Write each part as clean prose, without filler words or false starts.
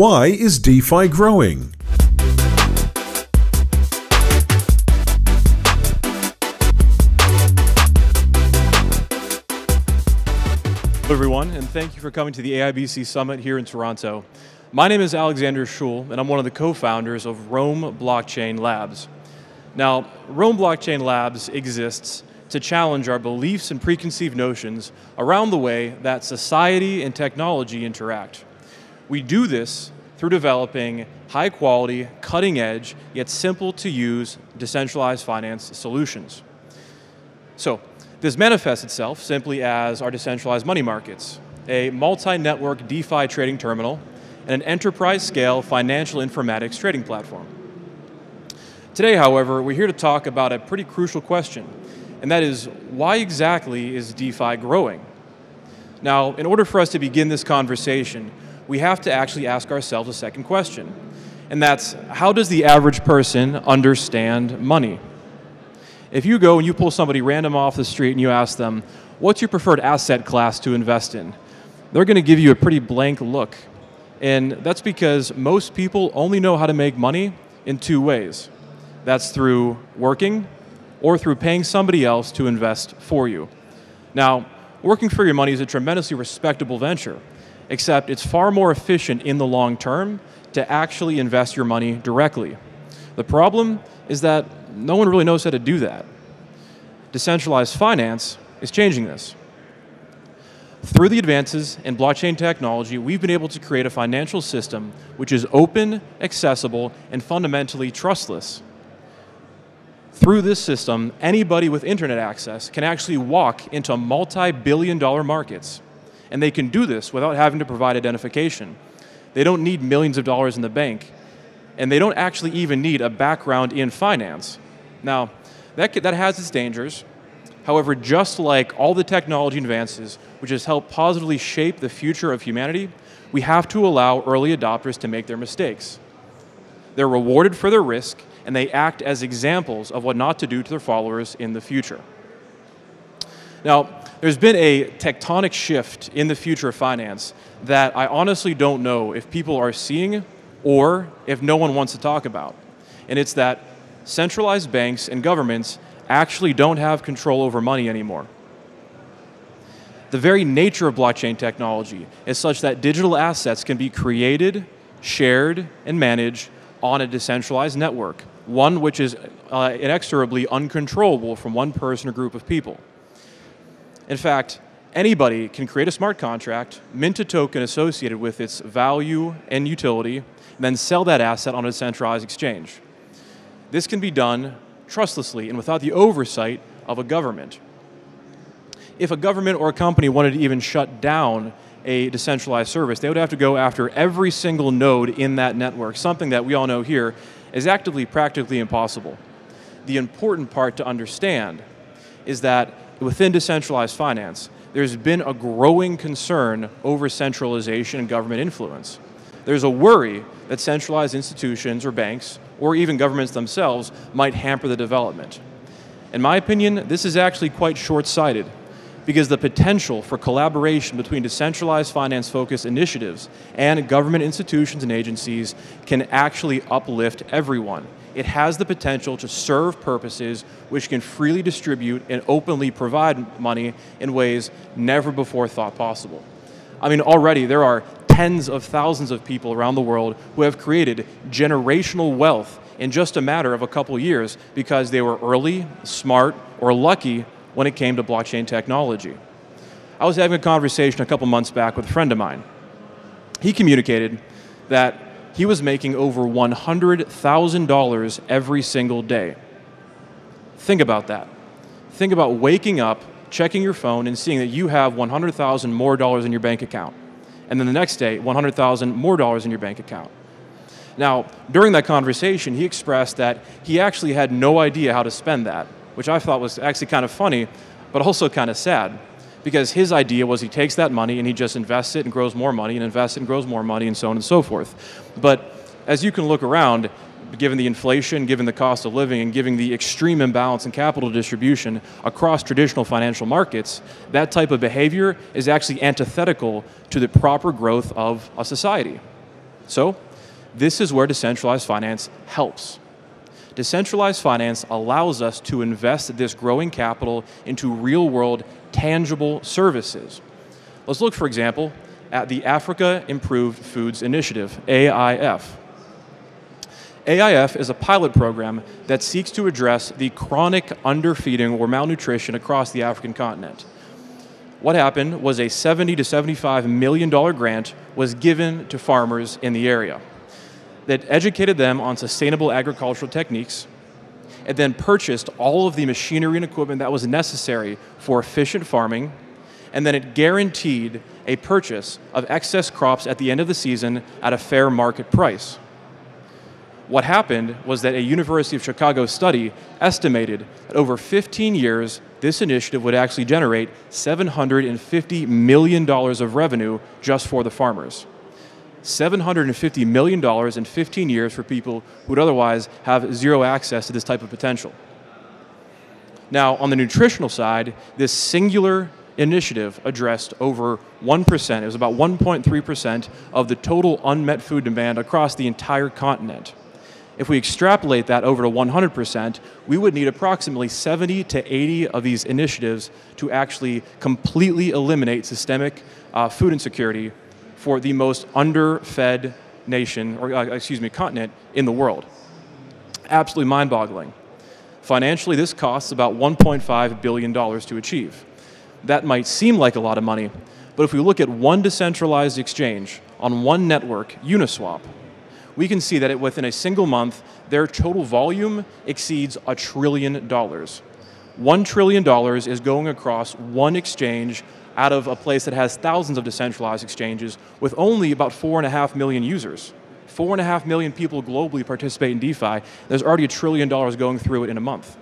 Why is DeFi growing? Hello everyone, and thank you for coming to the AIBC Summit here in Toronto. My name is Alexander Szul, and I'm one of the co-founders of Rome Blockchain Labs. Now, Rome Blockchain Labs exists to challenge our beliefs and preconceived notions around the way that society and technology interact. We do this through developing high-quality, cutting-edge, yet simple-to-use decentralized finance solutions. So, this manifests itself simply as our decentralized money markets, a multi-network DeFi trading terminal, and an enterprise-scale financial informatics trading platform. Today, however, we're here to talk about a pretty crucial question, and that is, why exactly is DeFi growing? Now, in order for us to begin this conversation, we have to actually ask ourselves a second question, and that's, how does the average person understand money? If you go and you pull somebody random off the street and you ask them, what's your preferred asset class to invest in? They're going to give you a pretty blank look. And that's because most people only know how to make money in two ways. That's through working or through paying somebody else to invest for you. Now, working for your money is a tremendously respectable venture, except it's far more efficient in the long term to actually invest your money directly. The problem is that no one really knows how to do that. Decentralized finance is changing this. Through the advances in blockchain technology, we've been able to create a financial system which is open, accessible, and fundamentally trustless. Through this system, anybody with internet access can actually walk into multi-billion-dollar markets, and they can do this without having to provide identification. They don't need millions of dollars in the bank, and they don't actually even need a background in finance. Now, that has its dangers. However, just like all the technology advances, which has helped positively shape the future of humanity, we have to allow early adopters to make their mistakes. They're rewarded for their risk, and they act as examples of what not to do to their followers in the future. Now, there's been a tectonic shift in the future of finance that I honestly don't know if people are seeing or if no one wants to talk about. And it's that centralized banks and governments actually don't have control over money anymore. The very nature of blockchain technology is such that digital assets can be created, shared, and managed on a decentralized network, one which is inexorably uncontrollable from one person or group of people. In fact, anybody can create a smart contract, mint a token associated with its value and utility, and then sell that asset on a centralized exchange. This can be done trustlessly and without the oversight of a government. If a government or a company wanted to even shut down a decentralized service, they would have to go after every single node in that network, something that we all know here is actively practically impossible. The important part to understand is that within decentralized finance, there's been a growing concern over centralization and government influence. There's a worry that centralized institutions or banks, or even governments themselves, might hamper the development. In my opinion, this is actually quite short-sighted, because the potential for collaboration between decentralized finance-focused initiatives and government institutions and agencies can actually uplift everyone. It has the potential to serve purposes which can freely distribute and openly provide money in ways never before thought possible. I mean, already there are tens of thousands of people around the world who have created generational wealth in just a matter of a couple years because they were early, smart, or lucky when it came to blockchain technology. I was having a conversation a couple months back with a friend of mine. He communicated that he was making over $100,000 every single day. Think about that. Think about waking up, checking your phone, and seeing that you have $100,000 more dollars in your bank account. And then the next day, $100,000 more dollars in your bank account. Now, during that conversation, he expressed that he actually had no idea how to spend that, which I thought was actually kind of funny, but also kind of sad. Because his idea was he takes that money and he just invests it and grows more money and invests it and grows more money and so on and so forth. But as you can look around, given the inflation, given the cost of living, and given the extreme imbalance in capital distribution across traditional financial markets, that type of behavior is actually antithetical to the proper growth of a society. So this is where decentralized finance helps. Decentralized finance allows us to invest this growing capital into real-world, tangible services. Let's look, for example, at the Africa Improved Foods Initiative, AIF. AIF is a pilot program that seeks to address the chronic underfeeding or malnutrition across the African continent. What happened was a $70 to $75 million grant was given to farmers in the area that educated them on sustainable agricultural techniques, and then purchased all of the machinery and equipment that was necessary for efficient farming, and then it guaranteed a purchase of excess crops at the end of the season at a fair market price. What happened was that a University of Chicago study estimated that over 15 years, this initiative would actually generate $750 million of revenue just for the farmers. $750 million in 15 years for people who would otherwise have zero access to this type of potential. Now, on the nutritional side, this singular initiative addressed over 1%, it was about 1.3% of the total unmet food demand across the entire continent. If we extrapolate that over to 100%, we would need approximately 70 to 80 of these initiatives to actually completely eliminate systemic food insecurity for the most underfed nation, or continent in the world. Absolutely mind-boggling. Financially, this costs about $1.5 billion to achieve. That might seem like a lot of money, but if we look at one decentralized exchange on one network, Uniswap, we can see that within a single month, their total volume exceeds $1 trillion. $1 trillion is going across one exchange out of a place that has thousands of decentralized exchanges with only about 4.5 million users. 4.5 million people globally participate in DeFi. There's already $1 trillion going through it in a month.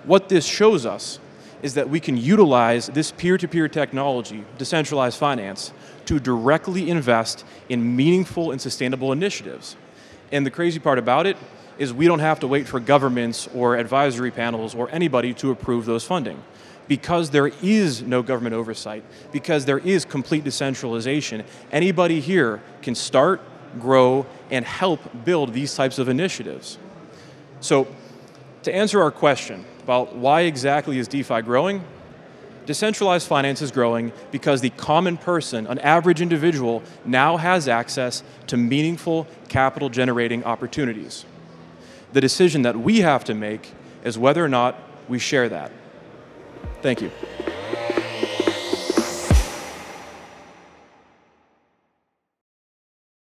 What this shows us is that we can utilize this peer-to-peer technology, decentralized finance, to directly invest in meaningful and sustainable initiatives. And the crazy part about it is we don't have to wait for governments or advisory panels or anybody to approve those funding. Because there is no government oversight, because there is complete decentralization, anybody here can start, grow, and help build these types of initiatives. So, to answer our question about why exactly is DeFi growing, decentralized finance is growing because the common person, an average individual, now has access to meaningful capital generating opportunities. The decision that we have to make is whether or not we share that. Thank you.